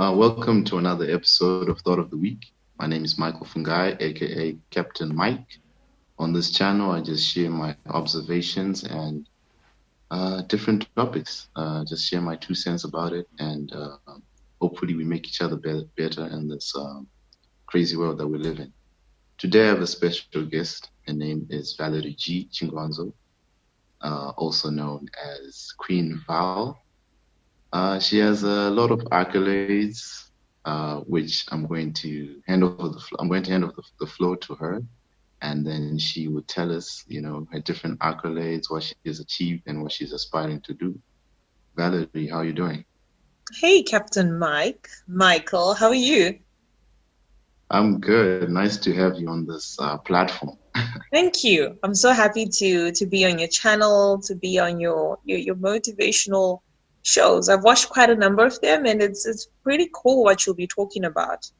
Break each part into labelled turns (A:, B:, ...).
A: Welcome to another episode of Thought of the Week. My name is Michael Fungai, aka Captain Mike. On this channel, I just share my observations and different topics. Just share my 2 cents about it, and hopefully, we make each other better in this crazy world that we live in. Today, I have a special guest. Her name is Valerie G. Chingwanzo, also known as Queen Val. She has a lot of accolades, which I'm going to hand over the floor to her, and then she would tell us, her different accolades, what she has achieved, and what she's aspiring to do. Valerie, how are you doing?
B: Hey, Captain Michael, how are you?
A: I'm good. Nice to have you on this platform.
B: Thank you. I'm so happy to be on your channel, to be on your motivational shows. I've watched quite a number of them, and it's pretty cool what you'll be talking about.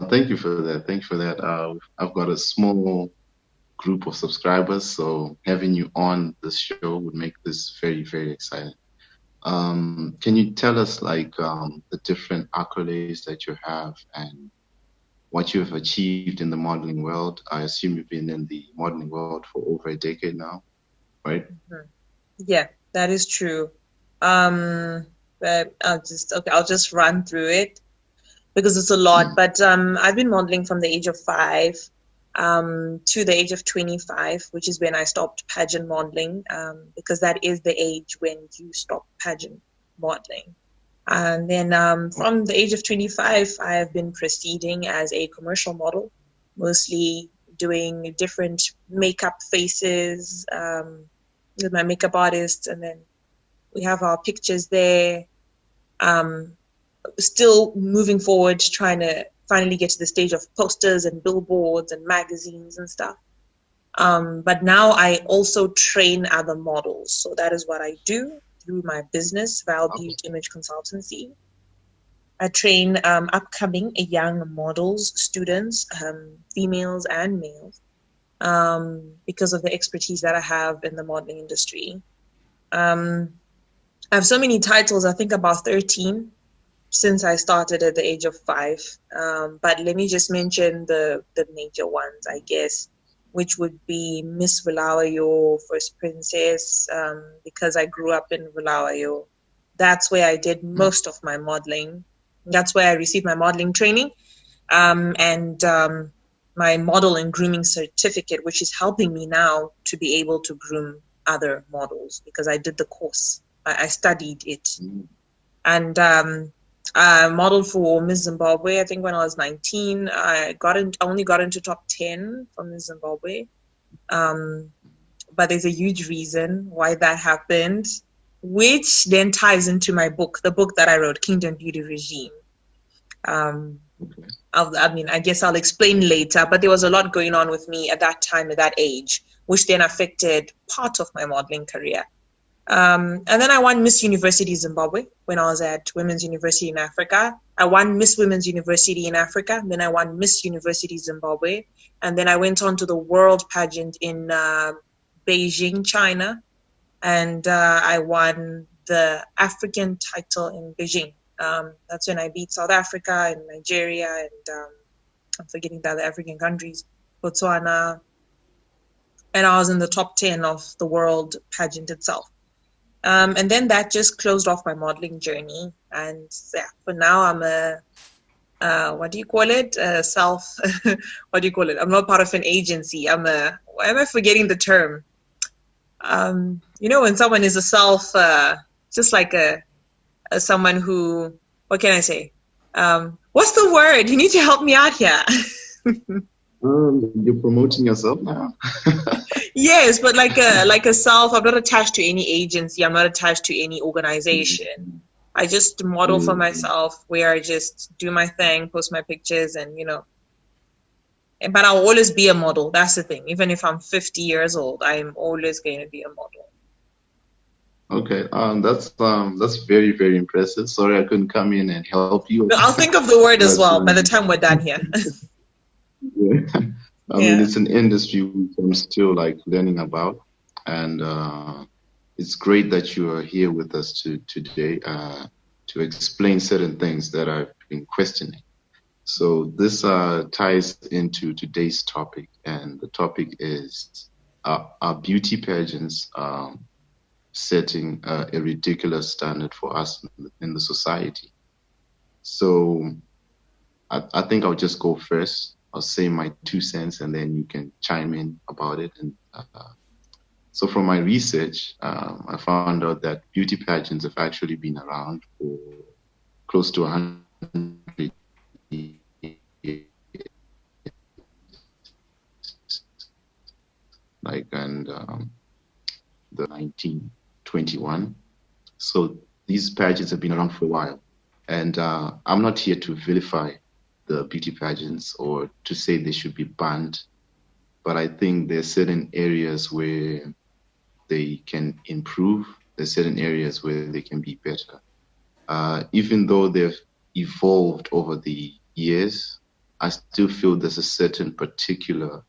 A: Thank you for that. Thank you for that. I've got a small group of subscribers, so having you on this show would make this very, very exciting. Can you tell us the different accolades that you have and what you have achieved in the modeling world? I assume you've been in the modeling world for over a decade now, right?
B: Mm-hmm. Yeah, that is true. But I'll just run through it because it's a lot. But I've been modeling from the age of 5 to the age of 25, which is when I stopped pageant modeling, because that is the age when you stop pageant modeling. And then from the age of 25, I have been proceeding as a commercial model, mostly doing different makeup faces with my makeup artists. And then we have our pictures there. Still moving forward, trying to finally get to the stage of posters and billboards and magazines and stuff. But now I also train other models. So that is what I do through my business, Val Beauty Image Consultancy. I train upcoming young models, students, females and males, because of the expertise that I have in the modeling industry. I have so many titles, I think about 13 since I started at the age of 5. But let me just mention the major ones, I guess, which would be Miss Bulawayo, First Princess, because I grew up in Bulawayo. That's where I did most of my modeling. That's where I received my modeling training, and my model and grooming certificate, which is helping me now to be able to groom other models because I did the course. I studied it. And I modeled for Miss Zimbabwe, I think when I was 19. I only got into top 10 from Miss Zimbabwe. But there's a huge reason why that happened, which then ties into my book, the book that I wrote, Kingdom Beauty Regime. I guess I'll explain later, but there was a lot going on with me at that time, at that age, which then affected part of my modeling career. And then I won Miss University Zimbabwe when I was at Women's University in Africa. I won Miss Women's University in Africa. Then I won Miss University Zimbabwe. And then I went on to the World Pageant in Beijing, China. And I won the African title in Beijing. That's when I beat South Africa and Nigeria and I'm forgetting the other African countries, Botswana. And I was in the top 10 of the World Pageant itself. And then that just closed off my modeling journey. And yeah, for now I'm what do you call it? What do you call it? I'm not part of an agency. Why am I forgetting the term? When someone is a self, just like someone who, what can I say? What's the word? You need to help me out here.
A: You're promoting yourself now.
B: Yes, but like a self, I'm not attached to any agency. I'm not attached to any organization. I just model for myself, where I just do my thing, post my pictures, and but I'll always be a model. That's the thing. Even if I'm 50 years old, I'm always going to be a model.
A: Okay, that's very, very impressive. Sorry I couldn't come in and help you.
B: I'll think of the word as well by the time we're done here.
A: Yeah. I mean, it's an industry which I'm still learning about, and it's great that you are here with us today to explain certain things that I've been questioning. So this ties into today's topic, and the topic is are beauty pageants setting a ridiculous standard for us in the society? So I think I'll just go first. I'll say my 2 cents, and then you can chime in about it. And so from my research, I found out that beauty pageants have actually been around for close to 100 years. Like, and the 1921. So these pageants have been around for a while. And I'm not here to vilify the beauty pageants or to say they should be banned, but I think there's certain areas where they can improve. There's certain areas where they can be better. Even though they've evolved over the years, I still feel there's a certain particular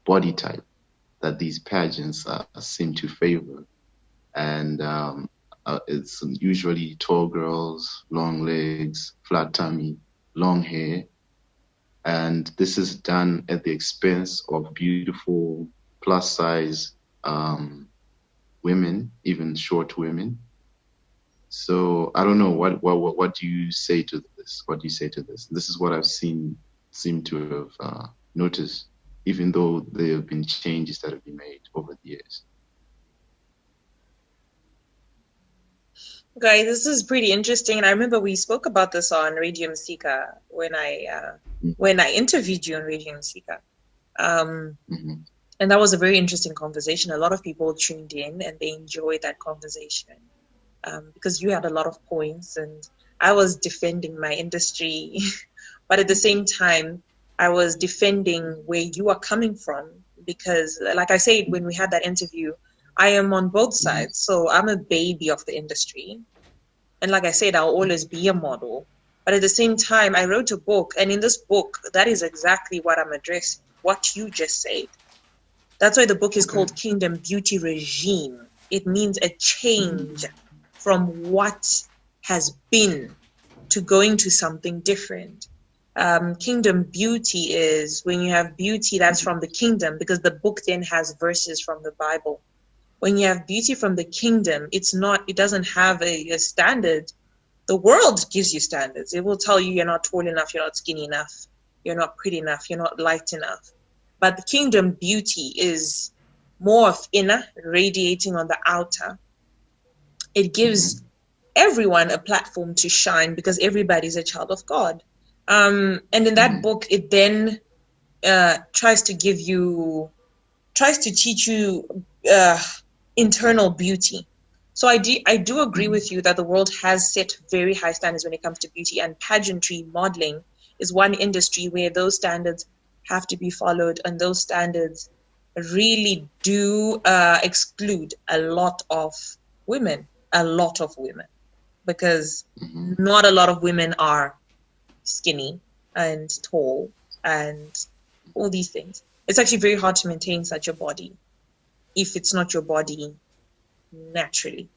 A: body type that these pageants seem to favor. And it's usually tall girls, long legs, flat tummy, long hair. And this is done at the expense of beautiful plus size women, even short women. So I don't know, what do you say to this? What do you say to this? This is what I've seem to have noticed, even though there have been changes that have been made over the years.
B: Okay, this is pretty interesting, and I remember we spoke about this on Radio Msika when I interviewed you on Radio Msika. And that was a very interesting conversation. A lot of people tuned in and they enjoyed that conversation because you had a lot of points, and I was defending my industry, but at the same time, I was defending where you are coming from because, like I said, when we had that interview, I am on both sides. So I'm a baby of the industry. And like I said, I'll always be a model. But at the same time, I wrote a book. And in this book, that is exactly what I'm addressing, what you just said. That's why the book is called Kingdom Beauty Regime. It means a change from what has been to going to something different. Kingdom beauty is when you have beauty that's from the kingdom, because the book then has verses from the Bible. When you have beauty from the kingdom, it doesn't have a standard. The world gives you standards. It will tell you you're not tall enough, you're not skinny enough, you're not pretty enough, you're not light enough. But the kingdom beauty is more of inner, radiating on the outer. It gives everyone a platform to shine because everybody's a child of God. And in that book, it then tries to teach you internal beauty. So I do agree with you that the world has set very high standards when it comes to beauty, and pageantry modeling is one industry where those standards have to be followed, and those standards really do exclude a lot of women, because not a lot of women are skinny and tall and all these things. It's actually very hard to maintain such a body if it's not your body naturally.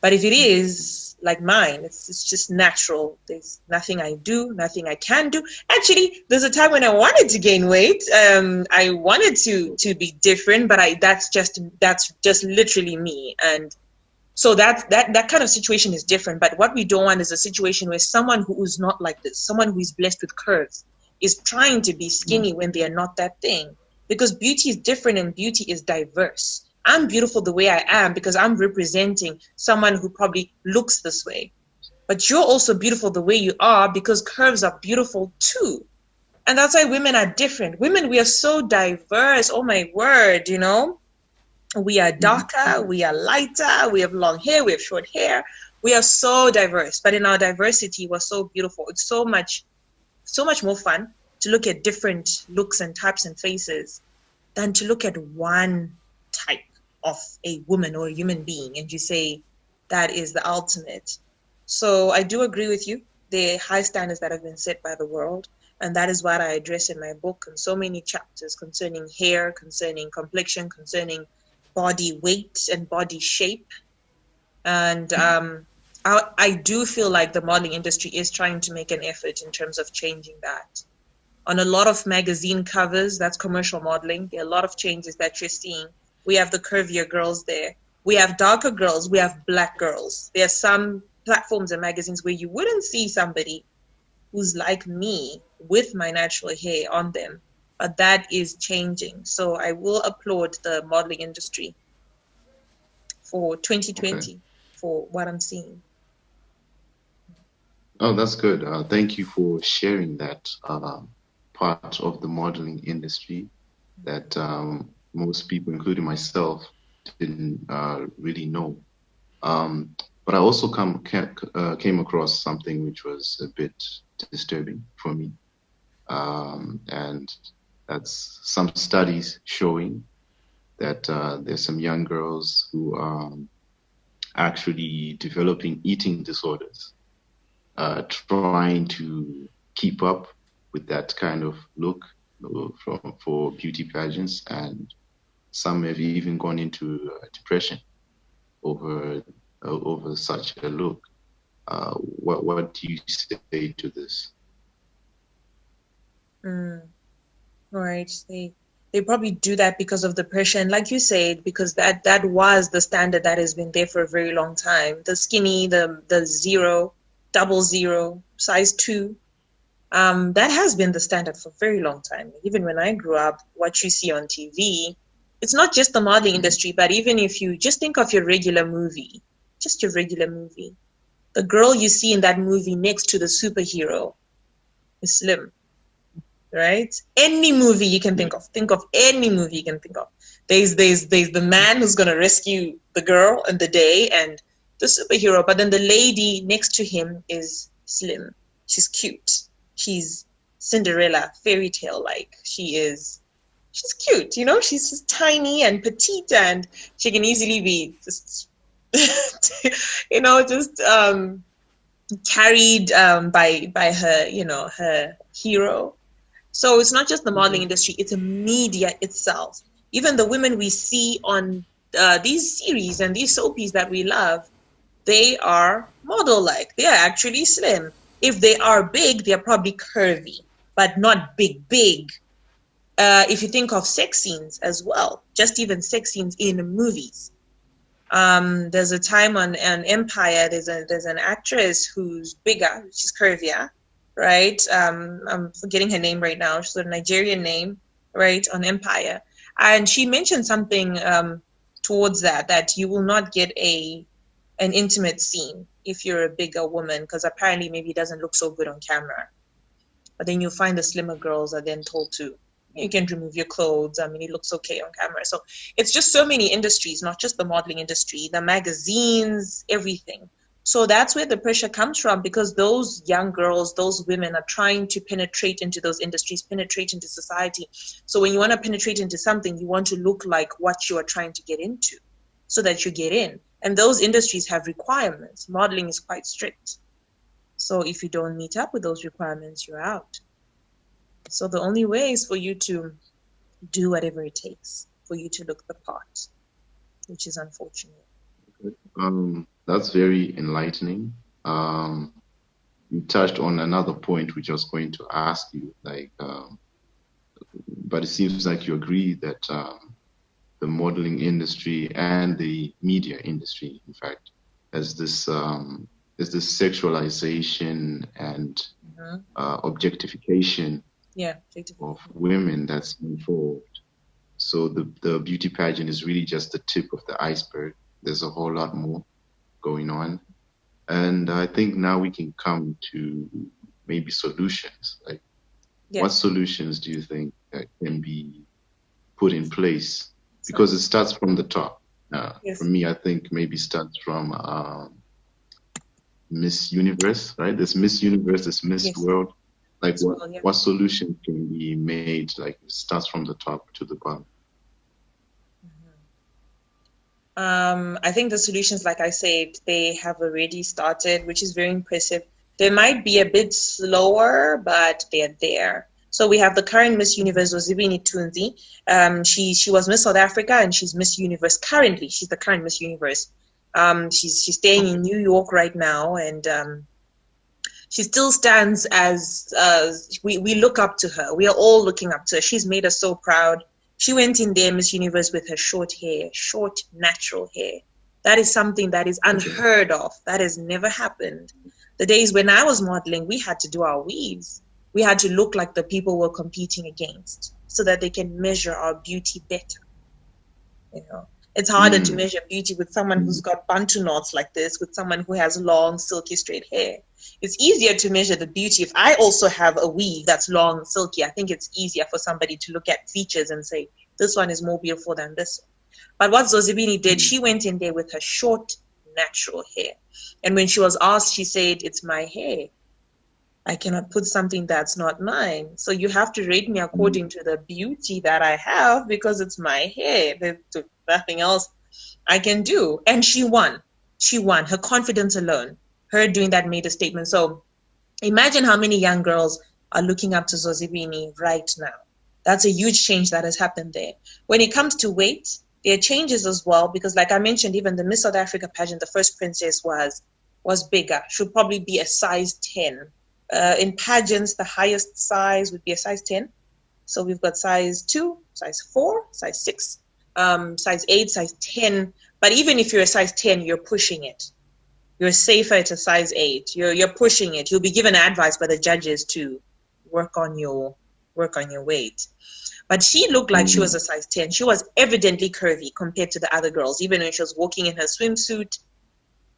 B: But if it is like mine, it's just natural. There's nothing I do, nothing I can do. Actually, there's a time when I wanted to gain weight. I wanted to be different, but that's just literally me. And so that kind of situation is different. But what we don't want is a situation where someone who is not like this, someone who is blessed with curves, is trying to be skinny when they are not that thing. Because beauty is different and beauty is diverse. I'm beautiful the way I am because I'm representing someone who probably looks this way. But you're also beautiful the way you are because curves are beautiful too. And that's why women are different. Women, we are so diverse. Oh my word, We are darker, we are lighter, we have long hair, we have short hair. We are so diverse. But in our diversity, we're so beautiful. It's so much more fun to look at different looks and types and faces than to look at one type of a woman or a human being and you say that is the ultimate. So I do agree with you. The high standards that have been set by the world, and that is what I address in my book and so many chapters concerning hair, concerning complexion, concerning body weight and body shape. And I do feel like the modeling industry is trying to make an effort in terms of changing that. On a lot of magazine covers, that's commercial modeling. There are a lot of changes that you're seeing. We have the curvier girls there. We have darker girls. We have black girls. There are some platforms and magazines where you wouldn't see somebody who's like me with my natural hair on them. But that is changing. So I will applaud the modeling industry for
A: Okay.
B: 2020 for what I'm seeing.
A: Oh, that's good. Thank you for sharing that part of the modeling industry that most people, including myself, didn't really know. But I also came across something which was a bit disturbing for me, and that's some studies showing that there's some young girls who are actually developing eating disorders, trying to keep up with that kind of look for beauty pageants, and some have even gone into depression over over such a look. What do you say to this?
B: Mm, right. They probably do that because of the pressure, and like you said, because that was the standard that has been there for a very long time. The skinny, the zero, double zero, size two. That has been the standard for a very long time. Even when I grew up, what you see on TV, it's not just the modeling industry, but even if you just think of your regular movie, just your regular movie, the girl you see in that movie next to the superhero is slim, right? Any movie you can
A: Yeah.
B: think of any movie you can think of. There's the man who's gonna rescue the girl in the day and the superhero, but then the lady next to him is slim. She's cute. She's Cinderella, fairy tale like. She's cute, you know, she's just tiny and petite, and she can easily be just you know, just carried by her, you know, her hero. So it's not just the modeling
A: Mhm.
B: industry, it's a media itself. Even the women we see on these series and these soapies that we love, they are model-like. They are actually slim. If they are big, they're probably curvy, but not big, big. If you think of sex scenes as well, just even sex scenes in movies. There's a time on Empire. There's an actress who's bigger. She's curvier, right? I'm forgetting her name right now. She's a Nigerian name, right? On Empire, and she mentioned something towards that you will not get an intimate scene if you're a bigger woman, because apparently maybe it doesn't look so good on camera. But then you'll find the slimmer girls are then told to, you can remove your clothes. I mean, it looks okay on camera. So it's just so many industries, not just the modeling industry, the magazines, everything. So that's where the pressure comes from, because those young girls, those women are trying to penetrate into those industries, penetrate into society. So when you want to penetrate into something, you want to look like what you are trying to get into so that you get in. And those industries have requirements. Modeling is quite strict. So if you don't meet up with those requirements, you're out. So the only way is for you to do whatever it takes for you to look the part, which is unfortunate.
A: That's very enlightening. Um, you touched on another point which I was going to ask you, like, but it seems like you agree that the modeling industry and the media industry, in fact, has this sexualization and
B: Mhm.
A: objectification
B: Yeah,
A: of women that's involved. So the beauty pageant is really just the tip of the iceberg. There's a whole lot more going on. And I think now we can come to maybe solutions. Like,
B: yeah.
A: what solutions do you think that can be put in place?
B: So,
A: Because it starts from the top. For
B: yes,
A: me, I think maybe starts from Miss Universe, right? There's Miss Universe, there's Miss
B: yes,
A: World. Like,
B: as well, yeah.
A: what solution can be made? Like, it starts from the top to the bottom.
B: I think the solutions, like I said, they have already started, which is very impressive. They might be a bit slower, but they're there. So we have the current Miss Universe, Ozibini Tunzi. She was Miss South Africa, and she's Miss Universe currently. She's the current Miss Universe. She's staying in New York right now, and she still stands as we look up to her. We are all looking up to her. She's made us so proud. She went in there, Miss Universe, with her short hair, short natural hair. That is something that is unheard of. That has never happened. The days when I was modeling, we had to do our weaves. We had to look like the people we're competing against so that they can measure our beauty better. You know, it's harder to measure beauty with someone who's got bantu knots like this, with someone who has long, silky, straight hair. It's easier to measure the beauty. If I also have a weave that's long, silky, I think it's easier for somebody to look at features and say, this one is more beautiful than this one. But what Zozibini did, she went in there with her short, natural hair. And when she was asked, she said, it's my hair. I cannot put something that's not mine. So you have to rate me according to the beauty that I have because it's my hair. There's nothing else I can do. And she won. She won. Her confidence alone, her doing that made a statement. So imagine how many young girls are looking up to Zozibini right now. That's a huge change that has happened there. When it comes to weight, there are changes as well because like I mentioned, even the Miss South Africa pageant, the first princess was bigger. Should probably be a size 10. In pageants, the highest size would be a size 10. So we've got size 2, size 4, size 6, size 8, size 10. But even if you're a size 10, you're pushing it. You're safer at a size 8. You're pushing it. You'll be given advice by the judges to work on your weight. But she looked like she was a size 10. She was evidently curvy compared to the other girls. Even when she was walking in her swimsuit,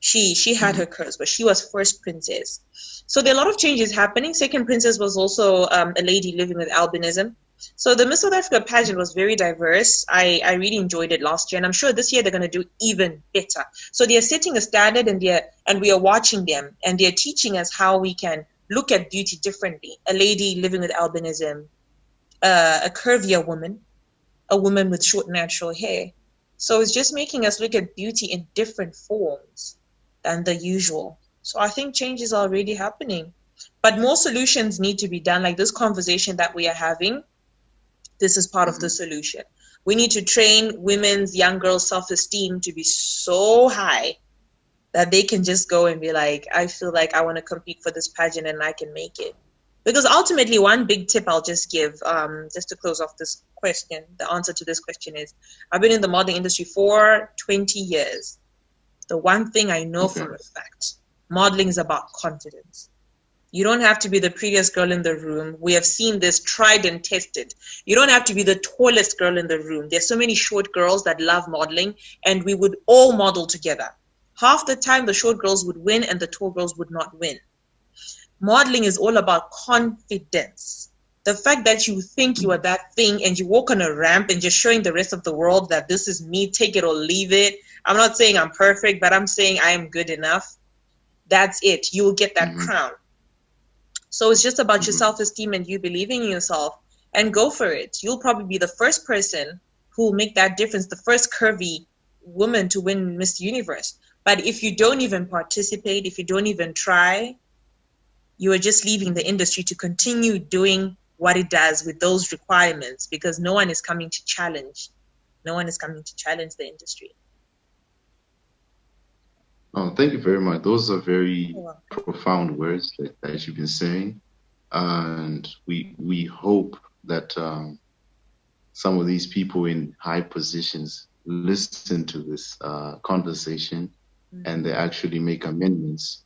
B: she had her curves, but she was first princess. So there are a lot of changes happening. Second princess was also a lady living with albinism. So the Miss South Africa pageant was very diverse. I really enjoyed it last year, and I'm sure this year they're going to do even better. So they're setting a standard, and we are watching them, and they're teaching us how we can look at beauty differently. A lady living with albinism, a curvier woman, a woman with short natural hair. So it's just making us look at beauty in different forms than the usual. So I think change is already happening. But more solutions need to be done. Like this conversation that we are having, this is part of the solution. We need to train women's, young girls' self-esteem to be so high that they can just go and be like, I feel like I want to compete for this pageant and I can make it. Because ultimately, one big tip I'll just give, just to close off this question, the answer to this question is, I've been in the modeling industry for 20 years. The one thing I know for a fact, modeling is about confidence. You don't have to be the prettiest girl in the room. We have seen this tried and tested. You don't have to be the tallest girl in the room. There's so many short girls that love modeling, and we would all model together. Half the time, the short girls would win and the tall girls would not win. Modeling is all about confidence. The fact that you think you are that thing and you walk on a ramp and just showing the rest of the world that this is me, take it or leave it. I'm not saying I'm perfect, but I'm saying I am good enough. That's it. You will get that crown. So it's just about your self-esteem and you believing in yourself, and go for it. You'll probably be the first person who will make that difference, the first curvy woman to win Miss Universe. But if you don't even participate, if you don't even try, you are just leaving the industry to continue doing what it does with those requirements, because no one is coming to challenge. No one is coming to challenge the industry.
A: Oh, thank you very much. Those are very profound words that you've been saying. And we hope that some of these people in high positions listen to this conversation and they actually make amendments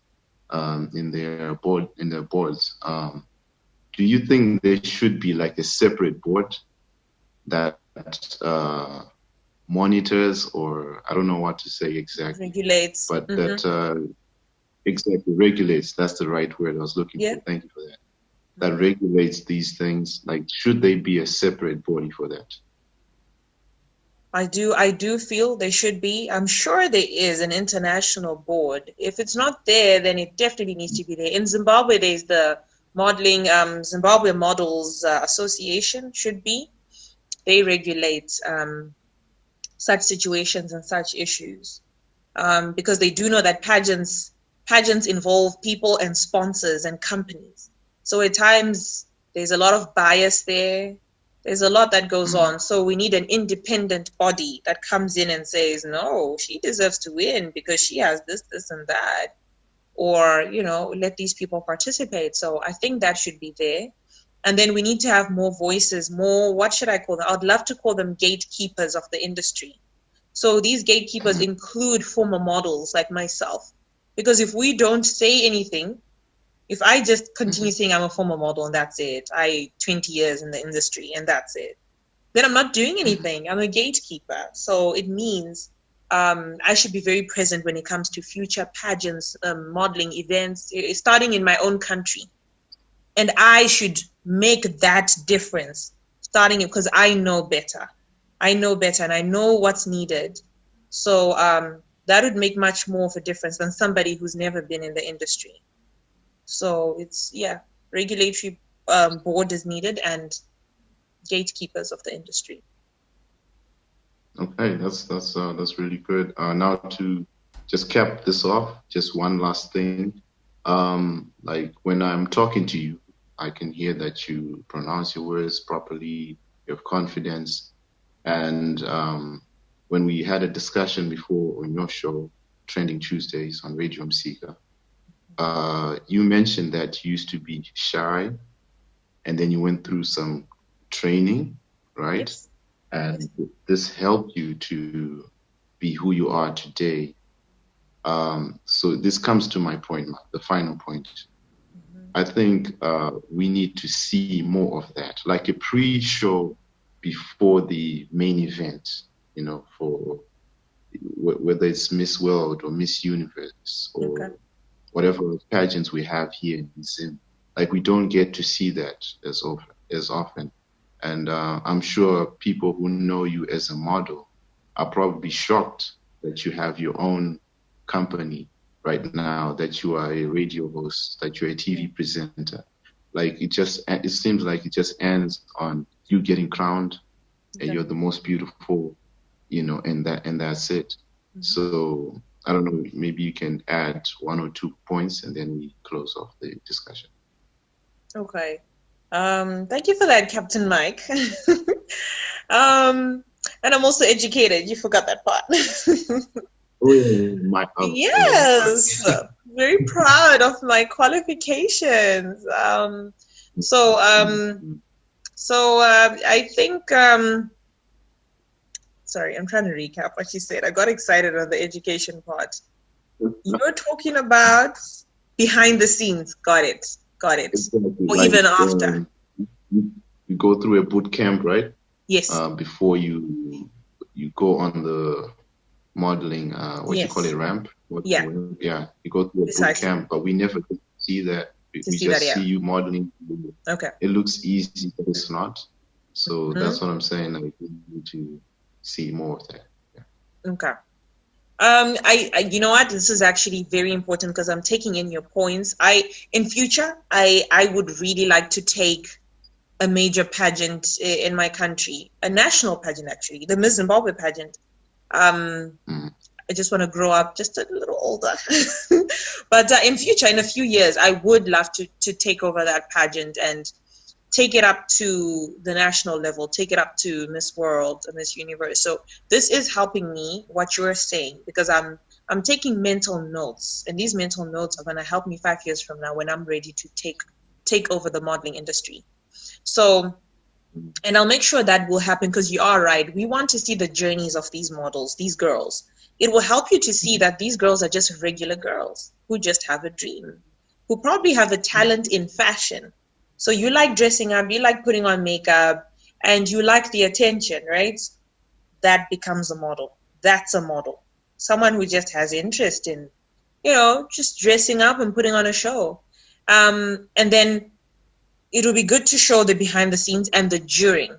A: in their boards. Do you think there should be like a separate board that monitors, or I don't know what to say exactly,
B: regulates,
A: but that exactly regulates? That's the right word I was looking for. Thank you for that. That regulates these things. Like, should they be a separate body for that?
B: I do feel there should be. I'm sure there is an international board. If it's not there, then it definitely needs to be there. In Zimbabwe, there's the modeling, Zimbabwe Models Association should be. They regulate such situations and such issues, because they do know that pageants involve people and sponsors and companies. So at times there's a lot of bias there. There's a lot that goes
A: Mm.
B: on. So we need an independent body that comes in and says, no, she deserves to win because she has this, this, and that. Or, you know, let these people participate. So I think that should be there. And then we need to have more voices, more, what should I call them? I'd love to call them gatekeepers of the industry. So these gatekeepers include former models like myself. Because if we don't say anything, if I just continue saying I'm a former model and that's it, 20 years in the industry and that's it, then I'm not doing anything. I'm a gatekeeper. So it means I should be very present when it comes to future pageants, modeling events, starting in my own country. And I should make that difference, starting it because I know better. I know better and I know what's needed. So that would make much more of a difference than somebody who's never been in the industry. So it's, yeah, regulatory board is needed and gatekeepers of the industry.
A: Okay, that's really good. Now to just cap this off, just one last thing. Like when I'm talking to you, I can hear that you pronounce your words properly, you have confidence. And when we had a discussion before on your show, Trending Tuesdays on Radio Msika, you mentioned that you used to be shy and then you went through some training, right?
B: Yes.
A: And this helped you to be who you are today. So this comes to my point, the final point. I think we need to see more of that, like a pre-show before the main event, you know, for whether it's Miss World or Miss Universe or whatever pageants we have here in Zim. Like we don't get to see that as often. And I'm sure people who know you as a model are probably shocked that you have your own company right now, that you are a radio host, that you're a TV presenter. Like it seems like it just ends on you getting crowned and you're the most beautiful, you know, and that's it. So I don't know, maybe you can add 1 or 2 points and then we close off the discussion.
B: Okay. Thank you for that, Captain Mike. And I'm also educated. You forgot that part.
A: Oh, yeah,
B: yes, very proud of my qualifications. So I think, sorry, I'm trying to recap what you said. I got excited on the education part. You're talking about behind the scenes. Got it.
A: Exactly.
B: Or
A: like,
B: even after.
A: You go through a boot camp, right?
B: Yes.
A: Before you go on the modeling, you call it, ramp?
B: Yeah.
A: Yeah, you go through a boot camp, but we never get to see that. We just see you modeling.
B: Okay.
A: It looks easy, but it's not. So that's what I'm saying. Like, we need to see more of that. Yeah.
B: Okay. I you know what, this is actually very important because I'm taking in your points. In future I would really like to take a major pageant in my country, a national pageant, actually, the Miss Zimbabwe pageant. I just want to grow up just a little older. But in future, in a few years, I would love to take over that pageant and take it up to the national level, take it up to Miss World, Miss Universe. So this is helping me, what you're saying, because I'm taking mental notes, and these mental notes are going to help me 5 years from now when I'm ready to take over the modeling industry. So, and I'll make sure that will happen, because you are right. We want to see the journeys of these models, these girls. It will help you to see that these girls are just regular girls who just have a dream, who probably have a talent in fashion. So you like dressing up, you like putting on makeup, and you like the attention, right? That becomes a model. That's a model. Someone who just has interest in, just dressing up and putting on a show. And then it will be good to show the behind the scenes and the during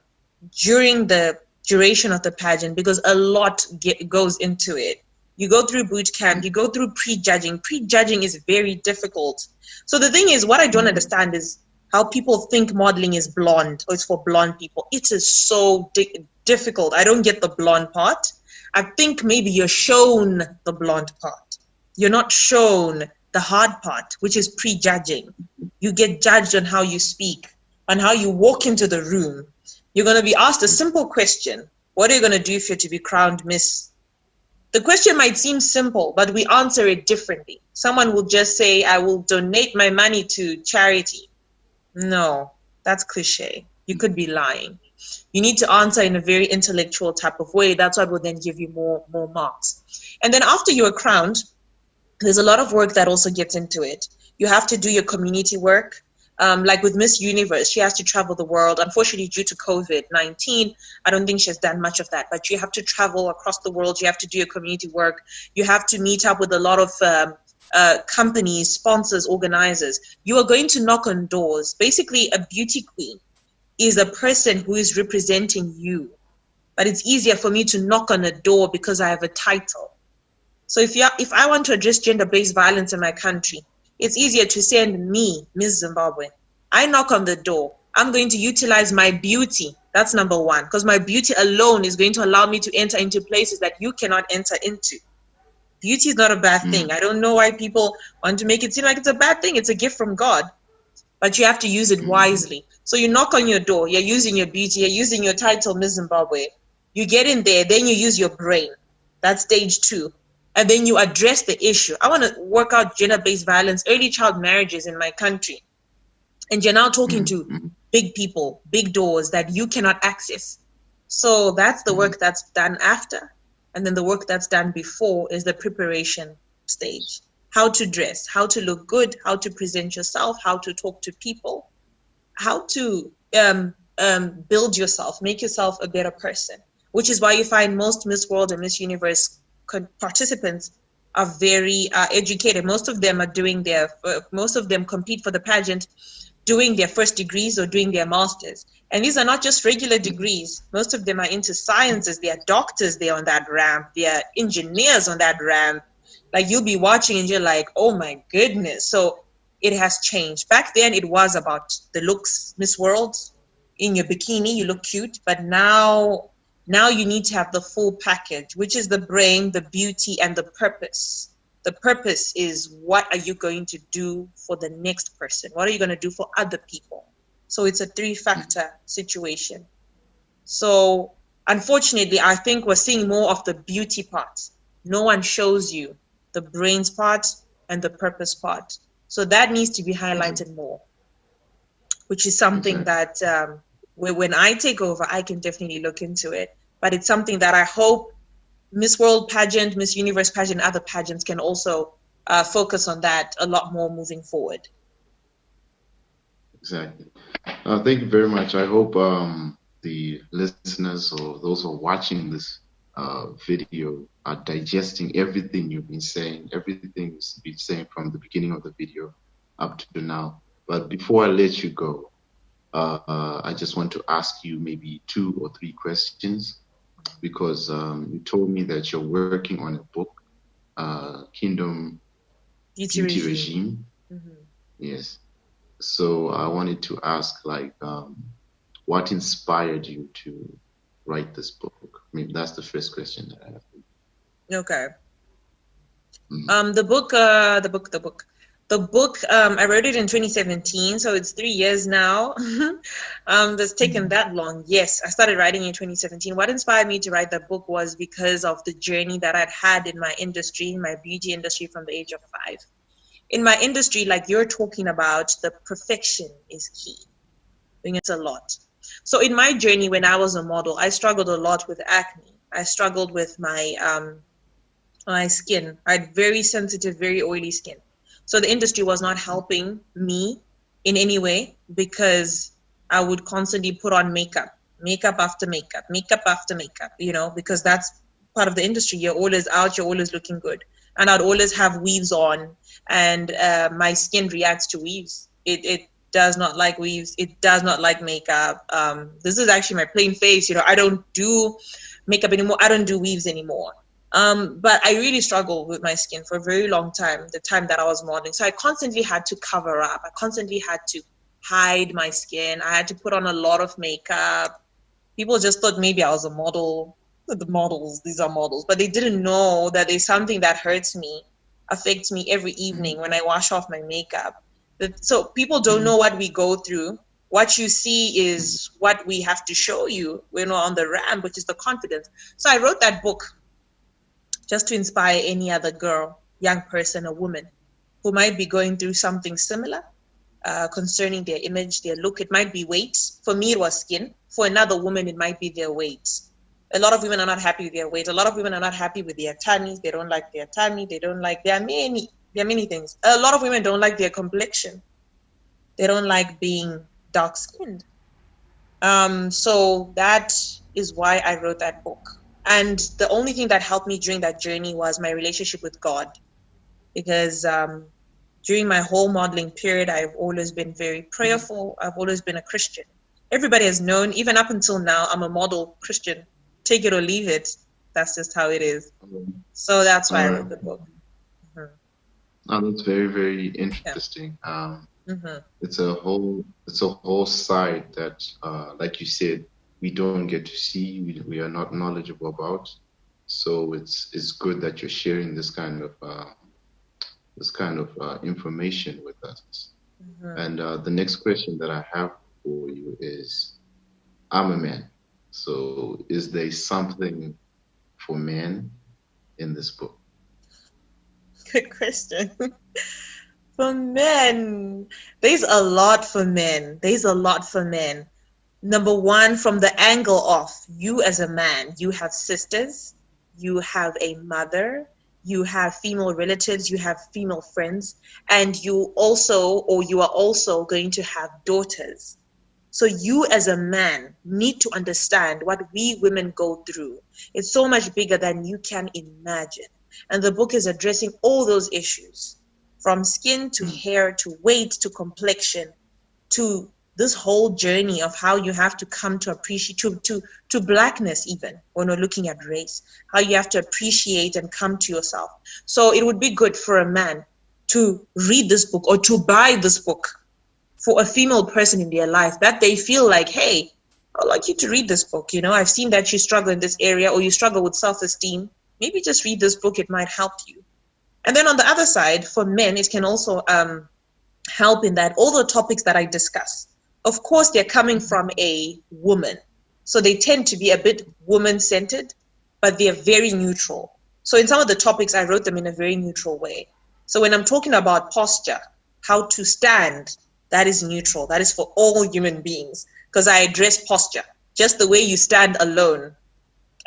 B: the duration of the pageant, because a lot goes into it. You go through boot camp, you go through pre-judging. Pre-judging is very difficult. So the thing is, what I don't understand is how people think modeling is blonde, or it's for blonde people. It is so difficult. I don't get the blonde part. I think maybe you're shown the blonde part. You're not shown the hard part, which is pre-judging. You get judged on how you speak, on how you walk into the room. You're going to be asked a simple question. What are you going to do if you're to be crowned Miss? The question might seem simple, but we answer it differently. Someone will just say, I will donate my money to charity. No, that's cliche. You could be lying. You need to answer in a very intellectual type of way. That's what will then give you more marks. And then after you are crowned, there's a lot of work that also gets into it. You have to do your community work. Like with Miss Universe, she has to travel the world. Unfortunately, due to COVID-19, I don't think she has done much of that. But you have to travel across the world. You have to do your community work. You have to meet up with a lot of companies, sponsors, organizers. You are going to knock on doors. Basically, a beauty queen is a person who is representing you. But it's easier for me to knock on a door because I have a title. So if I want to address gender-based violence in my country, it's easier to send me, Miss Zimbabwe. I knock on the door. I'm going to utilize my beauty. That's number one, because my beauty alone is going to allow me to enter into places that you cannot enter into. Beauty is not a bad thing. I don't know why people want to make it seem like it's a bad thing. It's a gift from God, but you have to use it wisely. So you knock on your door. You're using your beauty. You're using your title, Miss Zimbabwe. You get in there. Then you use your brain. That's stage 2. And then you address the issue. I want to work out gender-based violence, early child marriages in my country. And you're now talking to big people, big doors that you cannot access. So that's the work that's done after. And then the work that's done before is the preparation stage. How to dress, how to look good, how to present yourself, how to talk to people, how to build yourself, make yourself a better person, which is why you find most Miss World and Miss Universe participants are very educated. Most of them compete for the pageant doing their first degrees or doing their masters. And these are not just regular degrees. Most of them are into sciences. They are doctors there on that ramp. They are engineers on that ramp. Like, you'll be watching and you're like, oh my goodness. So it has changed. Back then it was about the looks. Miss World, in your bikini, you look cute. But now you need to have the full package, which is the brain, the beauty, and the purpose. The purpose is, what are you going to do for the next person? What are you going to do for other people? So it's a 3-factor situation. So unfortunately, I think we're seeing more of the beauty part. No one shows you the brains part and the purpose part. So that needs to be highlighted more, which is something that when I take over, I can definitely look into it. But it's something that I hope Miss World pageant, Miss Universe pageant, other pageants can also focus on that a lot more moving forward.
A: Exactly. Thank you very much. I hope the listeners or those who are watching this video are digesting everything you've been saying, everything you've been saying from the beginning of the video up to now. But before I let you go, I just want to ask you maybe 2 or 3 questions, because you told me that you're working on a book, Kingdom Beauty Regime. Yes. So I wanted to ask, like, what inspired you to write this book? Maybe that's the first question that I have. Okay.
B: The book, I wrote it in 2017, so it's 3 years now. That's taken that long. Yes, I started writing in 2017. What inspired me to write the book was because of the journey that I'd had in my industry, my beauty industry, from the age of 5. In my industry, like you're talking about, the perfection is key. I think it's a lot. So in my journey when I was a model, I struggled a lot with acne. I struggled with my my skin. I had very sensitive, very oily skin. So the industry was not helping me in any way, because I would constantly put on makeup after makeup, because that's part of the industry. You're always out, you're always looking good. And I'd always have weaves on, and my skin reacts to weaves. It does not like weaves. It does not like makeup. This is actually my plain face. I don't do makeup anymore. I don't do weaves anymore. But I really struggled with my skin for a very long time, the time that I was modeling. So I constantly had to cover up. I constantly had to hide my skin. I had to put on a lot of makeup. People just thought maybe I was a model. The models, these are models. But they didn't know that there's something that hurts me, affects me every evening when I wash off my makeup. So people don't know what we go through What you see is what we have to show you when we're on the ramp, which is the confidence. So I wrote that book just to inspire any other girl, young person, or woman who might be going through something similar concerning their image, their look. It might be weight. For me, it was skin. For another woman, it might be their weight. A lot of women are not happy with their weight. A lot of women are not happy with their tummies. They don't like their tummy. They don't like, there are many things. A lot of women don't like their complexion. They don't like being dark-skinned. So that is why I wrote that book. And the only thing that helped me during that journey was my relationship with God. Because during my whole modeling period, I've always been very prayerful. I've always been a Christian. Everybody has known, even up until now, I'm a model Christian. Take it or leave it. That's just how it is. So that's why I wrote the book.
A: Oh, that's very, very interesting. It's a whole side that, like you said, we don't get to see. We are not knowledgeable about. So it's good that you're sharing this kind of information with us. And the next question that I have for you is, I'm a man. So is there something for men in this book?
B: Good question. For men, there's a lot for men. There's a lot for men. Number one, from the angle of you as a man, you have sisters, you have a mother, you have female relatives, you have female friends, and you are also going to have daughters. So you as a man need to understand what we women go through. It's so much bigger than you can imagine. And the book is addressing all those issues, from skin to hair to weight to complexion to this whole journey of how you have to come to appreciate, to blackness even, when we're looking at race, how you have to appreciate and come to yourself. So it would be good for a man to read this book or to buy this book for a female person in their life, that they feel like, hey, I'd like you to read this book. You know, I've seen that you struggle in this area, or you struggle with self-esteem. Maybe just read this book. It might help you. And then on the other side, for men, it can also help in that all the topics that I discuss, of course, they're coming from a woman. So they tend to be a bit woman-centered, but they're very neutral. So in some of the topics, I wrote them in a very neutral way. So when I'm talking about posture, how to stand, that is neutral. That is for all human beings, because I address posture. Just the way you stand alone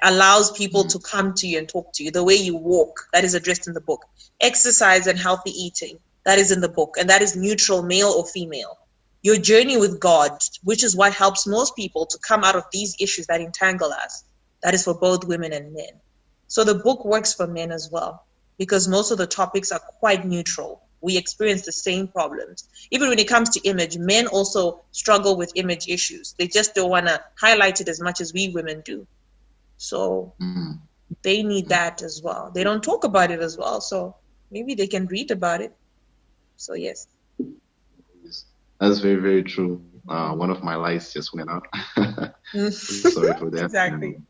B: allows people to come to you and talk to you. The way you walk, that is addressed in the book. Exercise and healthy eating, that is in the book. And that is neutral, male or female. Your journey with God, which is what helps most people to come out of these issues that entangle us, that is for both women and men. So the book works for men as well, because most of the topics are quite neutral. We experience the same problems. Even when it comes to image, men also struggle with image issues. They just don't want to highlight it as much as we women do. So they need that as well. They don't talk about it as well. So maybe they can read about it. So yes.
A: That's very, very true. One of my lights just went out. Sorry for that.
B: Exactly.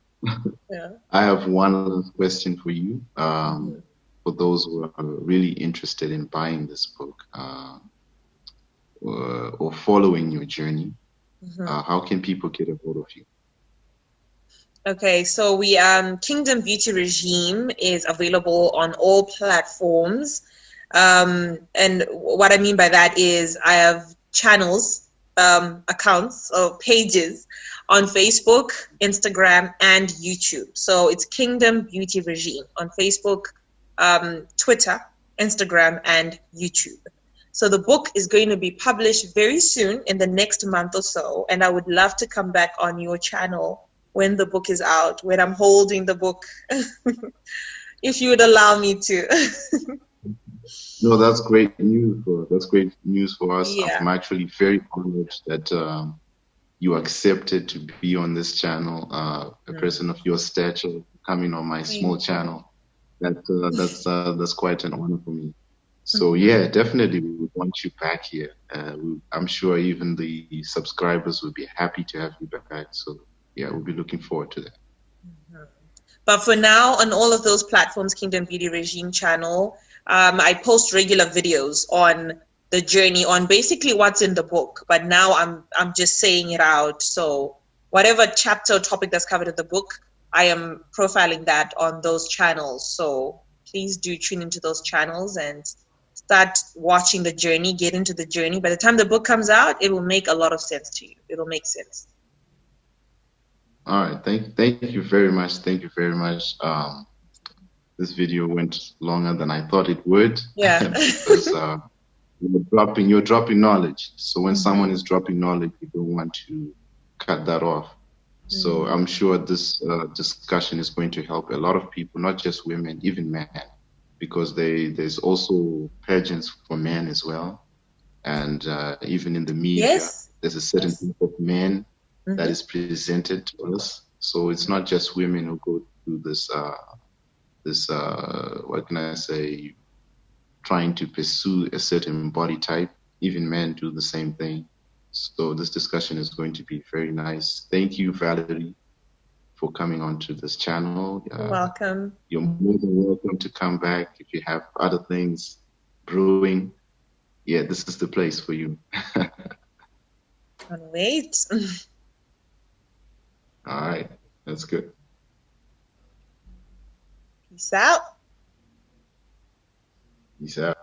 B: Yeah.
A: I have one last question for you. For those who are really interested in buying this book or following your journey, how can people get a hold of you?
B: Okay, so we Kingdom Beauty Regime is available on all platforms. And what I mean by that is I have channels, accounts, or pages on Facebook, Instagram, and YouTube. So it's Kingdom Beauty Regime on Facebook, Twitter, Instagram, and YouTube. So the book is going to be published very soon in the next month or so. And I would love to come back on your channel when the book is out, when I'm holding the book, if you would allow me to.
A: No, that's great news. That's great news for us.
B: Yeah.
A: I'm actually very honored that you accepted to be on this channel. A person of your stature coming on my small channel. That's quite an honor for me. So yeah, definitely we would want you back here. I'm sure even the subscribers would be happy to have you back. So yeah, we'll be looking forward to that.
B: But for now, on all of those platforms, Kingdom Beauty Regime channel, I post regular videos on the journey on basically what's in the book, but now I'm just saying it out. So whatever chapter or topic that's covered in the book, I am profiling that on those channels. So please do tune into those channels and start watching the journey, get into the journey. By the time the book comes out, it will make a lot of sense to you. It'll make sense.
A: All right. Thank you very much. Thank you very much. This video went longer than I thought it would.
B: Yeah.
A: Because you're dropping knowledge. So when someone is dropping knowledge, you don't want to cut that off. So I'm sure this discussion is going to help a lot of people, not just women, even men, because there's also pageants for men as well. And even in the media,
B: Yes.
A: there's a certain group of men that is presented to us. So it's not just women who go through this what can I say, trying to pursue a certain body type. Even men do the same thing. So this discussion is going to be very nice. Thank you, Valerie, for coming onto this channel.
B: You're welcome.
A: You're more than welcome to come back if you have other things brewing. Yeah, this is the place for you.
B: Can't wait.
A: All right, that's good.
B: Peace out.
A: Peace out.